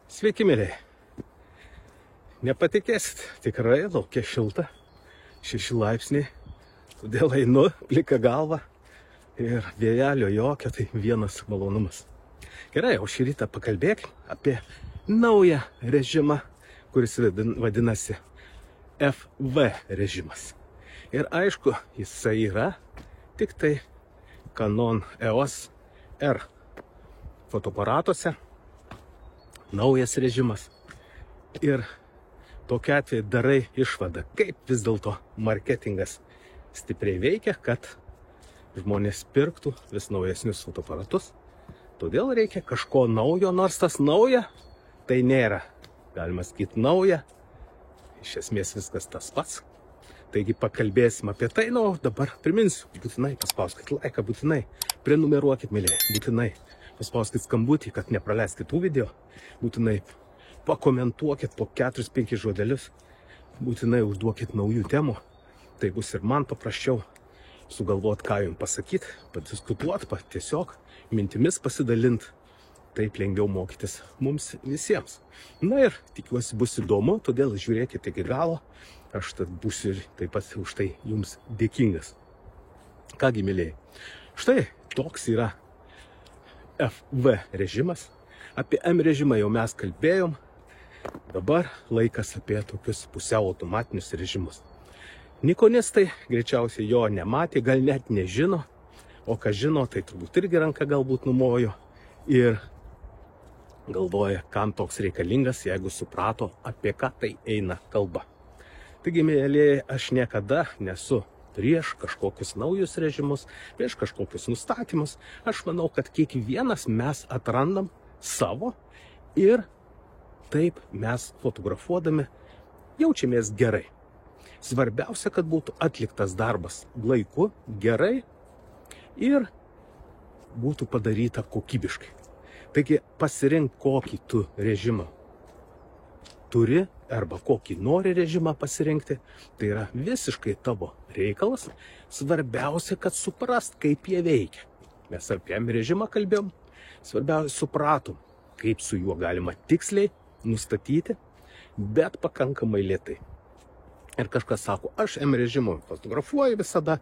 Sveiki, mėlyje. Nepatikėsit, tikrai laukia šilta, 6 laipsniai, todėl einu plika galva ir vėjelio jokio, tai vienas malonumas. Gerai, o šį rytą pakalbėkim apie naują režimą, kuris vadinasi FV režimas. Ir aišku, jisai yra tik tai Canon EOS R fotoaparatuose, naujas režimas. Ir tokiu atveju darai išvadą, kaip vis dėlto marketingas stipriai veikia, kad žmonės pirktų vis naujesnius fotoaparatus. Todėl reikia kažko naujo, nors tas nauja, tai nėra, galima sakyti, nauja. Iš esmės viskas tas pats. Taigi pakalbėsim apie tai, o dabar priminsiu, būtinai paspauskit laiką, būtinai prenumeruokit, mėlyje, būtinai paspauskit skambutį, kad nepraleiskit tų video, būtinai pakomentuokit po 4-5 žodelius, būtinai užduokit naujų temų, tai bus ir man paprasčiau sugalvot, ką jums pasakyti, padiskutuot, tiesiog mintimis pasidalint, taip lengviau mokytis mums visiems. Na ir tikiuosi bus įdomu, todėl žiūrėkite iki galo, aš tad būsiu ir taip pat už tai jums dėkingas. Kągi, mėlyje, štai toks yra FV režimas, apie M režimą jau mes kalbėjom, dabar laikas apie tokius pusiau automatinius režimus. Nikonistai greičiausiai jo nematė, gal net nežino, o kas žino, tai turbūt irgi ranka galbūt numojo ir galvoja, kam toks reikalingas, jeigu suprato, apie ką tai eina kalba. Taigi, mėlyje, aš niekada nesu prieš kažkokius naujus režimus, prieš kažkokius nustatymus. Aš manau, kad kiekvienas mes atrandam savo ir taip mes fotografuodami jaučiamės gerai. Svarbiausia, kad būtų atliktas darbas laiku, gerai ir būtų padaryta kokybiškai. Taigi pasirink, kokį tu režimą turi arba kokį nori režimą pasirinkti, tai yra visiškai tavo reikalas. Svarbiausia, kad suprast, kaip jie veikia. Mes apie M režimą kalbėjom, svarbiausia supratom, kaip su juo galima tiksliai nustatyti, bet pakankamai lėtai. Ir kažkas sako, aš M režimu fotografuoju visada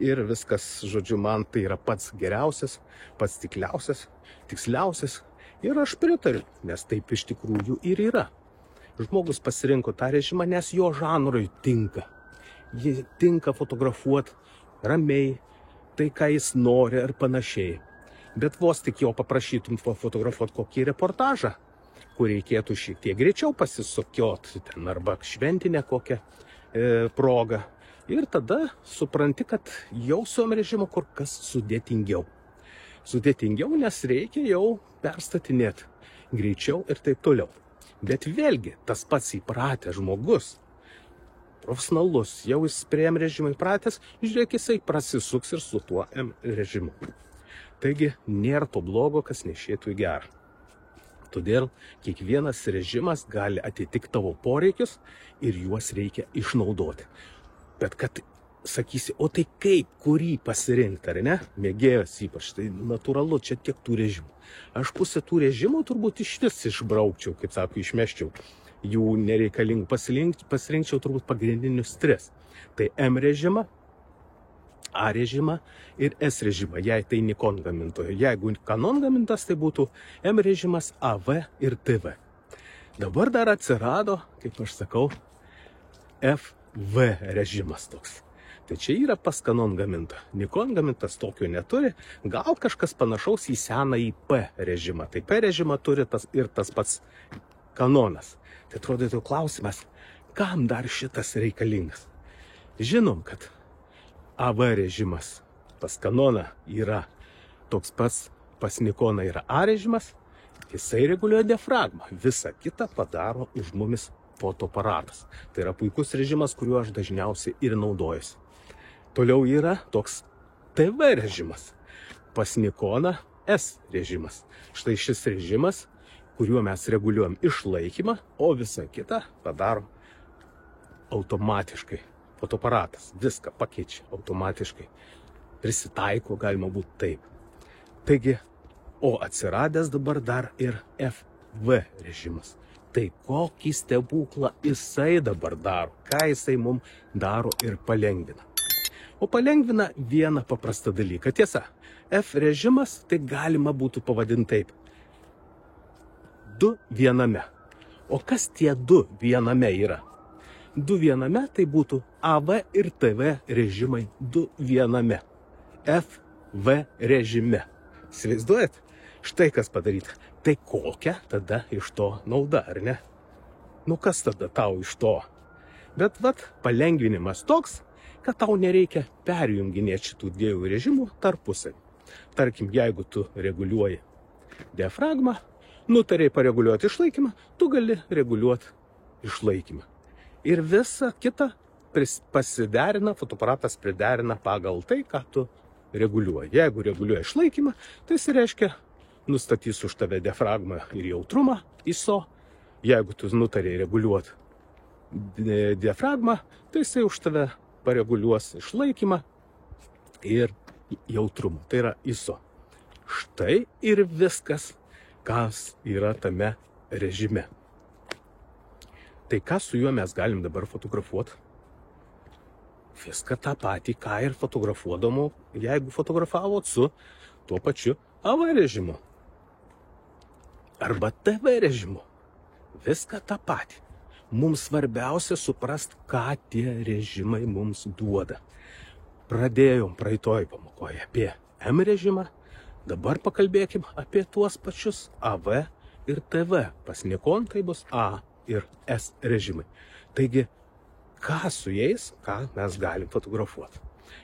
ir viskas, žodžiu, man tai yra pats geriausias, pats tiksliausias ir aš pritariu, nes taip iš tikrųjų ir yra. Žmogus pasirinko tą režimą, nes jo žanrui tinka. Jį tinka fotografuoti ramiai, tai ką jis nori ir panašiai. Bet vos tik jo paprašytum fotografuoti kokį reportažą, kur reikėtų šiek tiek greičiau pasisukioti ten arba šventinę kokią progą. Ir tada supranti, kad jau su M režimu kur kas sudėtingiau. Sudėtingiau, nes reikia jau perstatinėti greičiau ir taip toliau. Bet vėlgi, tas pats įpratęs žmogus, profesionalus, jau jis prie M režimo įpratęs, žiūrėk, jisai prasisuks ir su tuo M režimu. Taigi, nėra to blogo, kas nešėtų į gerą. Todėl kiekvienas režimas gali atitikti tavo poreikius ir juos reikia išnaudoti. Bet kad sakysi, o tai kaip, kurį pasirinkti, ar ne? Mėgėjas ypač, tai natūralu, čia tiek tų režimų. Aš pusę tų režimų turbūt išvis išbraukčiau, kaip sako, išmeščiau. Jų nereikalingų pasirinkčiau turbūt pagrindinius 3. Tai M režimą, A režimą ir S režimą, jei tai Nikon gamintojo. Jeigu Canon gamintas, tai būtų M režimas, AV ir TV. Dabar dar atsirado, kaip aš sakau, FV režimas toks. Tai čia yra pas Canon gaminta. Nikon gamintas tokio neturi, gal kažkas panašaus į senąjį P režimą. Tai P režimą turi ir tas pats Canonas. Tai atrodytų klausimas, kam dar šitas reikalingas? Žinom, kad AV režimas pas Canoną yra toks pats, pas Nikoną yra A režimas, jisai reguliuoja diafragmą, visą kitą padaro už mumis fotoaparatas. Tai yra puikus režimas, kuriuo aš dažniausiai ir naudojuosi. Toliau yra toks TV režimas, pas Nikoną S režimas. Štai šis režimas, kuriuo mes reguliuojam išlaikymą, o visą kitą padaro automatiškai. Fotoaparatas viską pakeičia automatiškai. Prisitaiko, galima būti taip. Taigi, o atsiradęs dabar dar ir FV FV režimas. Tai kokį stebuklą jisai dabar daro, ką jisai mums daro ir palengvina. O palengvina vieną paprastą dalyką. Tiesa, F režimas tai galima būtų pavadinti taip. 2 viename. O kas tie 2 viename yra? 2 viename tai būtų AV ir TV režimai 2 viename. FV režime. Įsivaizduojat? Štai kas padaryta. Tai kokia tada iš to nauda, ar ne? Nu kas tada tau iš to? Bet palengvinimas toks, kad tau nereikia perjunginėti šitų 2 režimų tarpusavy. Tarkim, jeigu tu reguliuoji diafragmą, nutarei pareguliuoti išlaikymą, tu gali reguliuoti išlaikymą. Ir visa kita pasiderina, fotoaparatas priderina pagal tai, ką tu reguliuoji. Jeigu reguliuoji išlaikymą, tai jis reiškia, nustatys už tave diafragmą ir jautrumą ISO. Jeigu tu nutarei reguliuoti diafragmą, tai jisai už tave pareguliuos išlaikymą ir jautrumą. Tai yra ISO. Štai ir viskas, kas yra tame režime. Tai ką su juo mes galim dabar fotografuoti? Viską tą patį, ką ir fotografuodamo, jeigu fotografavot su tuo pačiu AV režimu. Arba TV režimu. Viską tą patį. Mums svarbiausia suprast, ką tie režimai mums duoda. Pradėjom praeitoj pamokoje apie M režimą, dabar pakalbėkim apie tuos pačius AV ir TV. Pas Nikon tai bus A ir S režimai. Taigi, ką su jais, ką mes galim fotografuoti.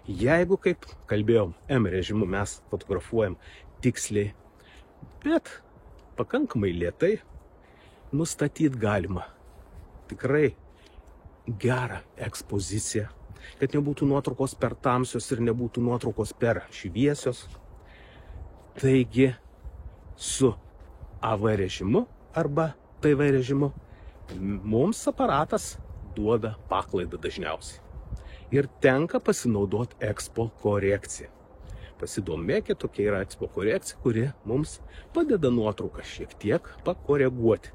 Jeigu, kaip kalbėjom, M režimu mes fotografuojam tiksliai, bet pakankamai lėtai, nustatyti galima tikrai gerą ekspoziciją, kad nebūtų nuotraukos per tamsios ir nebūtų nuotraukos per šviesios. Taigi, su AV režimu arba TV režimu mums aparatas duoda paklaidą dažniausiai. Ir tenka pasinaudoti expo korekciją. Pasidomėkit, tokia yra expo korekcija, kuri mums padeda nuotrauką šiek tiek pakoreguoti.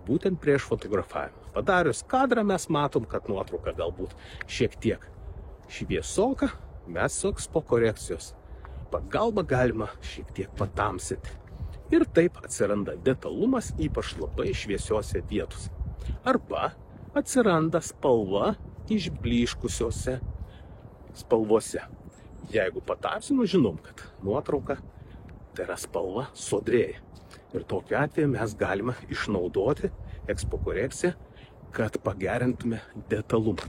Būtent prieš fotografavimą. Padarius kadrą mes matom, kad nuotrauka galbūt šiek tiek šviesoka, mes su expo korekcijos pagalba galima šiek tiek patamsinti. Ir taip atsiranda detalumas, ypač labai šviesiose vietose. Arba atsiranda spalva išblyškusiose spalvose. Jeigu patamsinu, žinom, kad nuotrauka tai yra spalva sodrėja. Ir tokiu atveju mes galime išnaudoti expo korekciją, kad pagerintume detalumą.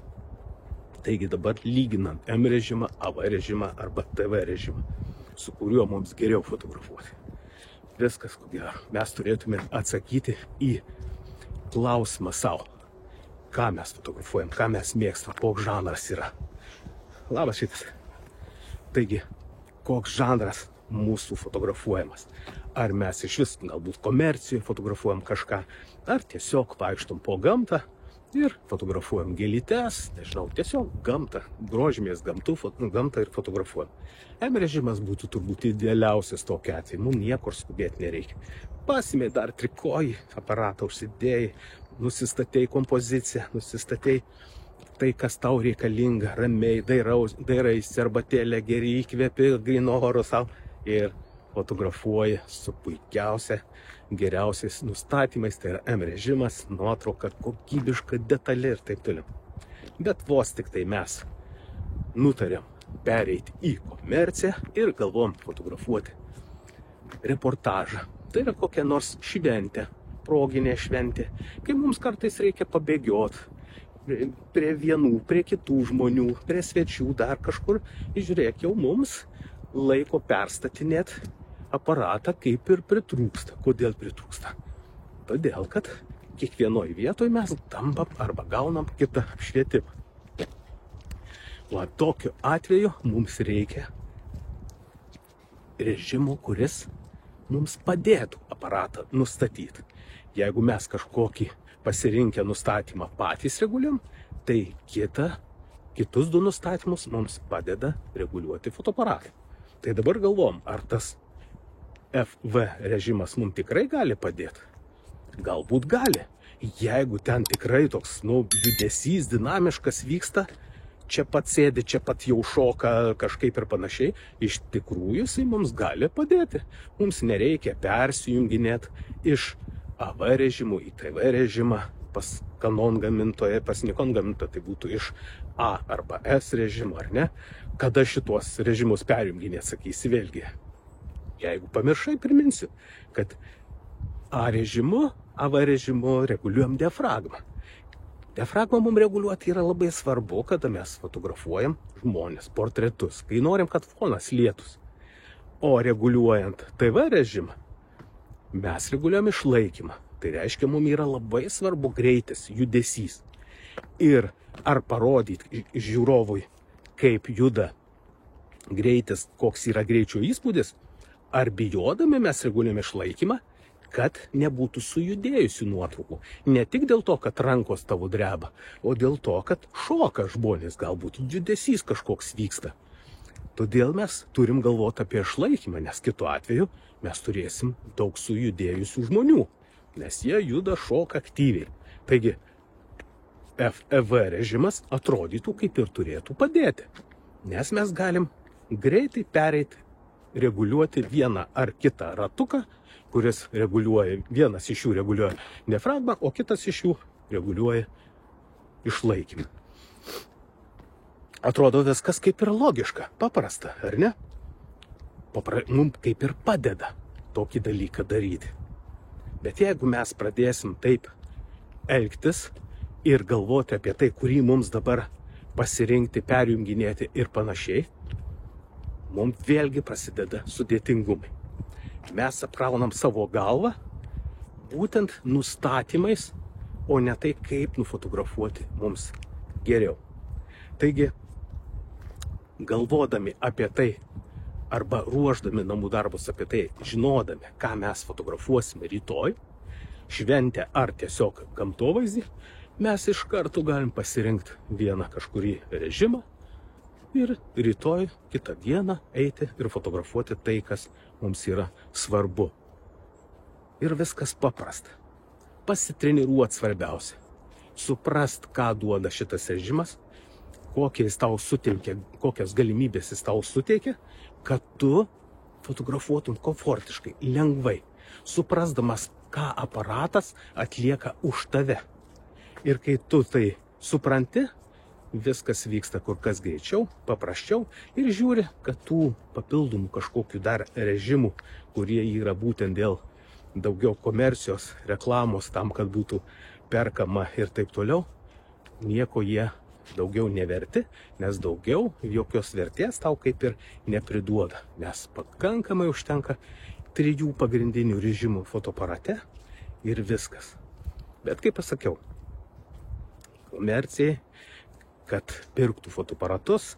Taigi dabar lyginant M režimą, AV režimą arba TV režimą, su kuriuo mums geriau fotografuoti. Viskas, ko gero, mes turėtume atsakyti į klausimą savo. Ką mes fotografuojam, ką mes mėgstam, koks žanras yra. Labas šitas. Taigi, koks žanras mūsų fotografuojamas. Ar mes iš vis galbūt komercijoje fotografuojam kažką, ar tiesiog vaikštom po gamtą ir fotografuojam gėlytes, nežinau, tiesiog gamtą, grožimės gamtą ir fotografuojam. M režimas būtų turbūt idealiausias tokiu atveju, mums niekur skubėti nereikia. Pasimei dar trikojį, aparatą užsidėjai, nusistatei kompoziciją, nusistatei tai, kas tau reikalinga, ramiai, dairaisi arbatėlę, geri įkvėpi, gryno oro savo ir fotografuoji su puikiausia, geriausiais nustatymais, tai yra M režimas, nuotrauka kokybiška, detali ir taip toliau. Bet vos tik tai mes nutarėm pereiti į komerciją ir galvom fotografuoti reportažą. Tai yra kokia nors šventė, proginė šventė, kai mums kartais reikia pabėgioti prie vienų, prie kitų žmonių, prie svečių, dar kažkur. Žiūrėk, jau mums laiko perstatinėt aparatą kaip ir pritrūksta. Kodėl pritrūksta? Todėl, kad kiekvienoje vietoje mes tampam arba gaunam kitą apšvietimą. O tokiu atveju mums reikia režimo, kuris mums padėtų aparatą nustatyti. Jeigu mes kažkokį pasirinkę nustatymą patys reguliuojam, tai kitus 2 nustatymus mums padeda reguliuoti fotoaparatą. Tai dabar galvom, ar tas FV režimas mums tikrai gali padėti? Galbūt gali. Jeigu ten tikrai toks, judesys dinamiškas vyksta, čia pat sėdi, čia pat jau šoka kažkaip ir panašiai, iš tikrųjų jisai mums gali padėti. Mums nereikia persijunginėti iš AV režimų į TV režimą, pas Canon gamintoje, pas Nikon gamintoje, tai būtų iš A arba S režimo, ar ne? Kada šitos režimus perjunginėt, sakysi vėlgi. Jeigu pamiršai, priminsiu, kad A režimu, AV režimu reguliuojam diafragmą. Diafragmą mums reguliuoti yra labai svarbu, kada mes fotografuojam žmonės, portretus, kai norim, kad fonas lietus. O reguliuojant TV režimą, mes reguliuojam išlaikymą. Tai reiškia, mums yra labai svarbu greitis, judesys. Ir ar parodyti žiūrovui, kaip juda greitis, koks yra greičio įspūdis, ar bijodami mes reguliuojam išlaikymą, kad nebūtų sujudėjusių nuotraukų. Ne tik dėl to, kad rankos tavo dreba, o dėl to, kad šoka žmonės, galbūt judesys kažkoks vyksta. Todėl mes turim galvoti apie išlaikymą, nes kitu atveju mes turėsim daug sujudėjusių žmonių, nes jie juda, šoka aktyviai. Taigi, FEV režimas atrodytų kaip ir turėtų padėti, nes mes galim greitai pereiti, reguliuoti vieną ar kitą ratuką, kuris reguliuoja, vienas iš jų reguliuoja diafragmą, o kitas iš jų reguliuoja išlaikymą. Atrodo viskas kaip ir logiška, paprasta, ar ne? Mums kaip ir padeda tokį dalyką daryti. Bet jeigu mes pradėsim taip elgtis ir galvoti apie tai, kurį mums dabar pasirinkti, perjunginėti ir panašiai, mums vėlgi prasideda sudėtingumai. Mes apraunam savo galvą būtent nustatymais, o ne tai, kaip nufotografuoti mums geriau. Taigi, galvodami apie tai, arba ruoždami namų darbus apie tai, žinodami, ką mes fotografuosime rytoj, šventę ar tiesiog gamtovaizdį, mes iš karto galim pasirinkti vieną kažkurį režimą ir rytoj, kitą dieną eiti ir fotografuoti tai, kas mums yra svarbu. Ir viskas paprasta. Pasitreniruoti svarbiausia. Suprast, ką duoda šitas režimas, kokias tau suteikia, kokias galimybės jis tau suteikia, kad tu fotografuotum komfortiškai, lengvai, suprasdamas, ką aparatas atlieka už tave. Ir kai tu tai supranti, viskas vyksta kur kas greičiau, paprasčiau ir žiūri, kad tų papildomų kažkokių dar režimų, kurie yra būtent dėl daugiau komercijos, reklamos, tam, kad būtų perkama ir taip toliau, nieko jie daugiau neverti, nes daugiau jokios vertės tau kaip ir nepriduoda, nes pakankamai užtenka 3 pagrindinių režimų fotoaparate ir viskas. Bet kaip pasakiau, komercijai, kad pirktų fotoaparatus,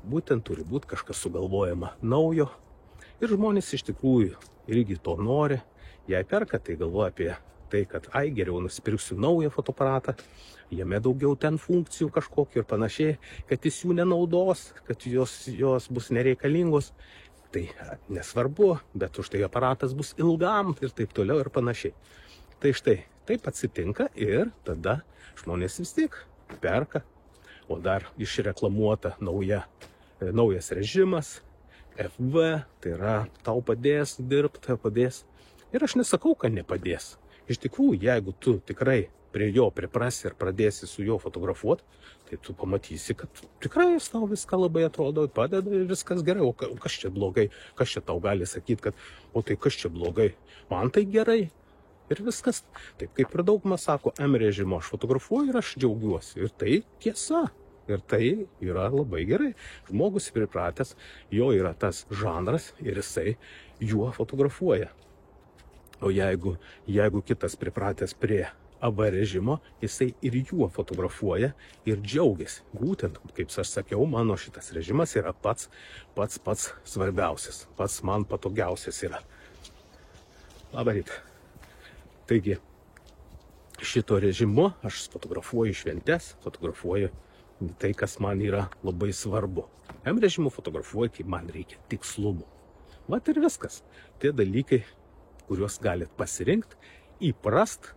būtent turi būti kažkas sugalvojama naujo. Ir žmonės iš tikrųjų irgi to nori. Jei perka, tai galvoja apie tai, kad geriau nusipirksiu naują fotoaparatą, jame daugiau ten funkcijų kažkokių ir panašiai, kad jis jų nenaudos, kad jos bus nereikalingos. Tai nesvarbu, bet už tai aparatas bus ilgam ir taip toliau ir panašiai. Tai štai, taip atsitinka ir tada žmonės vis tiek perka. O dar išreklamuota naujas režimas, FV, tai yra tau padės dirbti, padės. Ir aš nesakau, kad nepadės. Iš tikrųjų, jeigu tu tikrai prie jo priprasi ir pradėsi su juo fotografuoti, tai tu pamatysi, kad tikrai jis tau viską labai atrodo, padeda ir viskas gerai. O kas čia blogai? Kas čia tau gali sakyti, kad o tai kas čia blogai? Man tai gerai. Ir viskas. Taip kaip ir dauguma sako, M režimo aš fotografuoju ir aš džiaugiuosi. Ir tai tiesa. Ir tai yra labai gerai. Žmogus pripratęs, jo yra tas žanras ir jisai juo fotografuoja. O jeigu kitas pripratęs prie AV režimo, jisai ir juo fotografuoja ir džiaugiasi. Būtent, kaip aš sakiau, mano šitas režimas yra pats svarbiausias, pats man patogiausias yra. Labą rytą. Taigi, šito režimu aš fotografuoju šventes, fotografuoju tai, kas man yra labai svarbu. M režimu fotografuoju, kai man reikia tikslumo. Vat ir viskas. Tie dalykai, kuriuos galit pasirinkti įprast,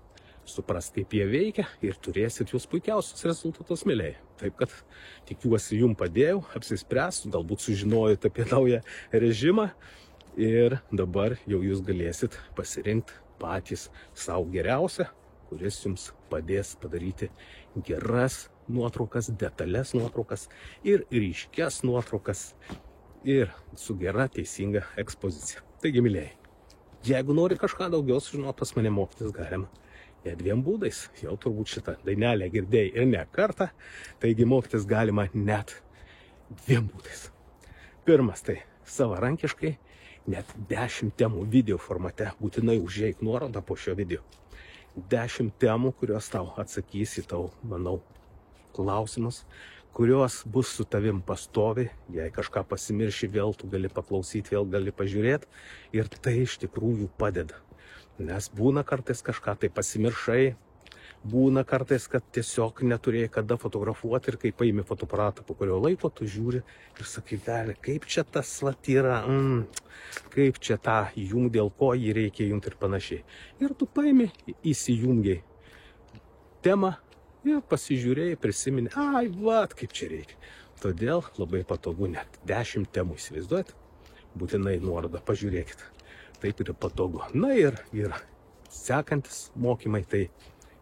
suprast, kaip jie veikia ir turėsit jūs puikiausius rezultatus, mėlyje. Taip kad tikiuosi jums padėjau apsispręsti, galbūt sužinojot apie naują režimą ir dabar jau jūs galėsit pasirinkti patys savo geriausią, kuris jums padės padaryti geras nuotraukas, detalės nuotraukas ir ryškias nuotraukas ir su gera teisinga ekspozicija. Taigi, mėlyje, jeigu nori kažką daugiau sužinoti, pas mane mokytis galima dviem būdais. Jau turbūt šitą dainelę girdėjai ir ne kartą, taigi mokytis galima net dviem būdais. Pirmas, tai savarankiškai, net 10 temų video formate, būtinai užeik nuorodą po šio video. 10 temų, kurios tau atsakys į tau, manau, klausimus, kurios bus su tavim pastovi, jei kažką pasimirši, vėl tu gali paklausyti, vėl gali pažiūrėti ir tai iš tikrųjų padeda. Nes būna kartais kažką tai pasimiršai, būna kartais, kad tiesiog neturėjai kada fotografuoti ir kai paimi fotoaparatą, po kurio laiko tu žiūri ir sakai, velė, kaip čia tas vat yra, kaip čia tą jung, dėl ko jį reikia jungti ir panašiai. Ir tu paimi, įsijungiai temą ir pasižiūrėjai, prisimeni, ai, vat, kaip čia reikia. Todėl labai patogu, net 10 temų įsivaizduojat, būtinai nuorodą pažiūrėkit. Taip yra patogu. Na ir sekantis mokymai, tai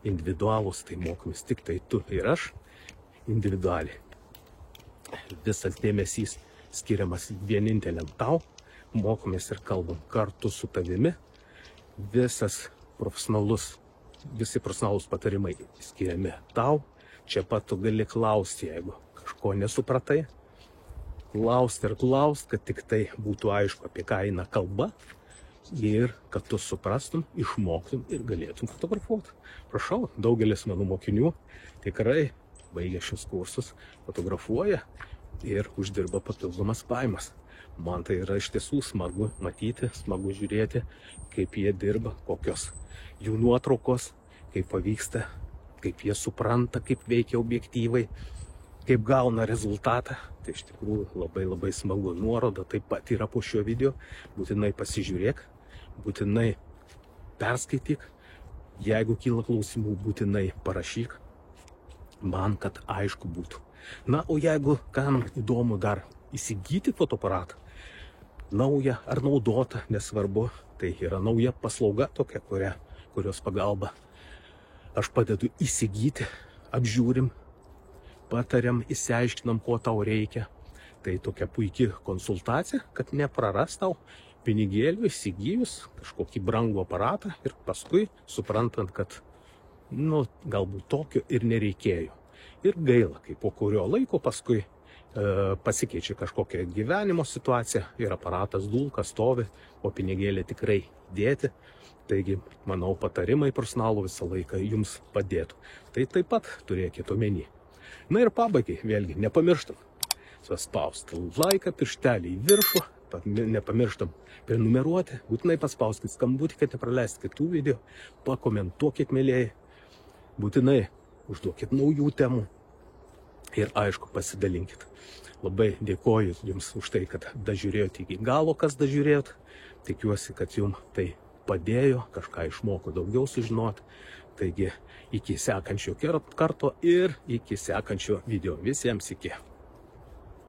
individualūs, tai mokymus tik tai tu ir aš individualiai. Visas dėmesys skiriamas vieninteliam tau, mokomės ir kalbam kartu su tavimi. Visi profesionalūs patarimai skiriami tau. Čia pat tu gali klausti, jeigu kažko nesupratai. Klausti, kad tik tai būtų aišku, apie ką eina kalba. Ir kad tu suprastum, išmoktum ir galėtum fotografuoti. Prašau, daugelis mano mokinių tikrai baigia šius kursus, fotografuoja ir uždirba papildomas pajamas. Man tai yra iš tiesų smagu matyti, smagu žiūrėti, kaip jie dirba, kokios jų nuotraukos, kaip pavyksta, kaip jie supranta, kaip veikia objektyvai, kaip gauna rezultatą. Tai iš tikrųjų labai smagu. Nuoroda taip pat yra po šio video, būtinai pasižiūrėk. Būtinai perskaityk, jeigu kyla klausimų, būtinai parašyk man, kad aišku būtų. Na, o jeigu kam įdomu dar įsigyti fotoaparatą, naują ar naudotą, nesvarbu, tai yra nauja paslauga tokia, kurios pagalba aš padedu įsigyti, apžiūrim, patariam, išsiaiškinam, ko tau reikia. Tai tokia puikia konsultacija, kad nepraras tau pinigėlių įsigijus kažkokį brangų aparatą ir paskui suprantant, kad galbūt tokio ir nereikėjo. Ir gaila, kai po kurio laiko paskui pasikeičia kažkokia gyvenimo situacija ir aparatas dulka, stovi, o pinigėlį tikrai dėti. Taigi, manau, patarimai profesionalų visą laiką jums padėtų. Tai taip pat turėkit omeny. Na ir pabaigai, vėlgi, nepamirštam spausti laiką, pirštelį į viršų, nepamirštam prenumeruoti, būtinai paspauskit skambutį, kad nepraleisti kitų video, pakomentuokit, mėlyje, būtinai užduokit naujų temų ir aišku, pasidalinkit. Labai dėkoju jums už tai, kad dažiūrėjot iki galo, kas dažiūrėjot. Tikiuosi, kad jums tai padėjo, kažką išmoko daugiau sužinoti. Taigi, iki sekančio karto ir iki sekančio video. Visiems iki.